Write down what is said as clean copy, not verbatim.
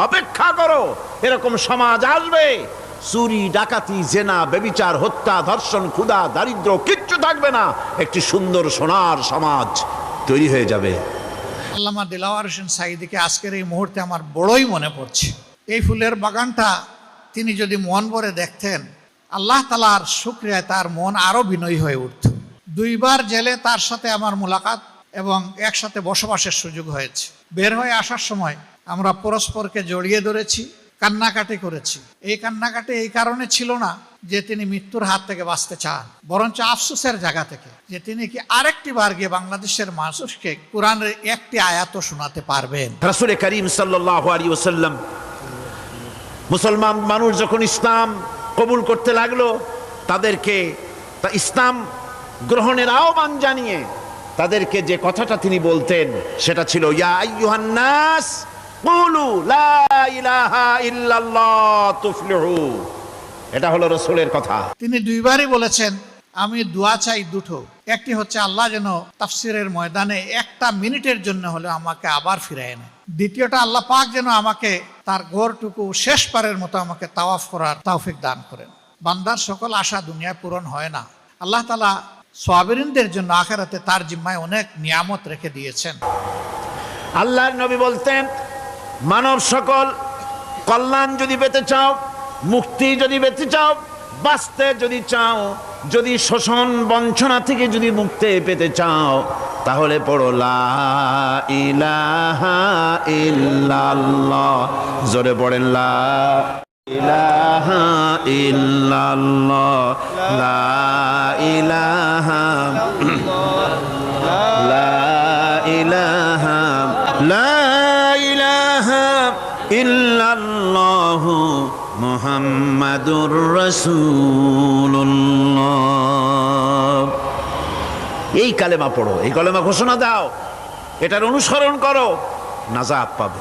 অপেক্ষা করো, এরকম সমাজ আসবে, চুরি ডাকাতি জেনা ব্যভিচার হত্যা ধর্ষণ ক্ষুধা দারিদ্র কিচ্ছু থাকবে না, একটি সুন্দর সোনার সমাজ তৈরি হয়ে যাবে। আল্লামা দিলওয়ার হোসেন সাঈদীকে আজকের এই মুহূর্তে আমার বড়ই মনে পড়ছে। এই ফুলের বাগানটা তিনি যদি মন ভরে দেখতেন, আল্লাহ তাআলার শুকরিয়ায় তার মন আরো বিনয়ী হয়ে উঠত। 2 বার জেলে তার সাথে আমার মোলাকাত এবং একসাথে বসবাসের সুযোগ হয়েছে। বের হয়ে আসার সময় আমরা পরস্পরকে জড়িয়ে ধরেছি, কান্নাকাটি করেছি। এই কান্নাকাটি এই কারণে ছিল না যে তিনি মৃত্যুর হাত থেকে বাঁচতে চান, বরঞ্চ আফসোসের জায়গা থেকে যে তিনি কি আরেকটি বার গিয়ে বাংলাদেশের মানুষকে কোরআনের একটি আয়াতও শোনাতে পারবেন। রাসূল করিম সাল্লাল্লাহু আলাইহি ওয়াসাল্লাম মুসলমান মানুষ যখন ইসলাম কবুল করতে লাগলো, তাদেরকে ইসলাম গ্রহণের আহ্বান জানিয়ে তাদেরকে যে কথাটা তিনি বলতেন সেটা ছিল, ইয়া আইয়ুহান নাস কুলু লা ইলাহা ইল্লাল্লাহ তুফলিহু। এটা হলো রাসূলের কথা। তিনি 2 বারই বলেছেন, আমি দোয়া চাই দুটো। একটি হচ্ছে আল্লাহ যেন তাফসিরের ময়দানে 1টা মিনিটের জন্য হলে আমাকে আবার ফিরায় নেয়। দ্বিতীয়টা, আল্লাহ পাক যেন আমাকে তার ঘরটুকু শেষবারের মতো আমাকে তাওয়াফ করার তৌফিক দান করেন। বান্দার সকল আশা দুনিয়ায় পূরণ হয় না। আল্লাহ তাআলা সাবিরিনদের জন্য আখিরাতে তার জিম্মায় অনেক নিয়ামত রেখে দিয়েছেন। আল্লাহর নবী বলতেন, মানব সকল কল্যাণ যদি পেতে চাও, মুক্তি যদি পেতে চাও, বাঁচতে যদি চাও, যদি শোষণ বঞ্চনা থেকে যদি মুক্তি পেতে চাও, তাহলে পড়ো লা ইলাহা ইল্লাল্লাহ। জোরে পড়েন লা ইলাহা ইল্লাল্লাহ, লা ইলাহা লা ইলাহা লা ইলাহা ইল্লাল্লাহু মুহাম্মাদুর রাসূলুল্লাহ। এই কালেমা পড়ো, এই কালেমা ঘোষণা দাও, এটার অনুসরণ করো, নাজাত পাবে।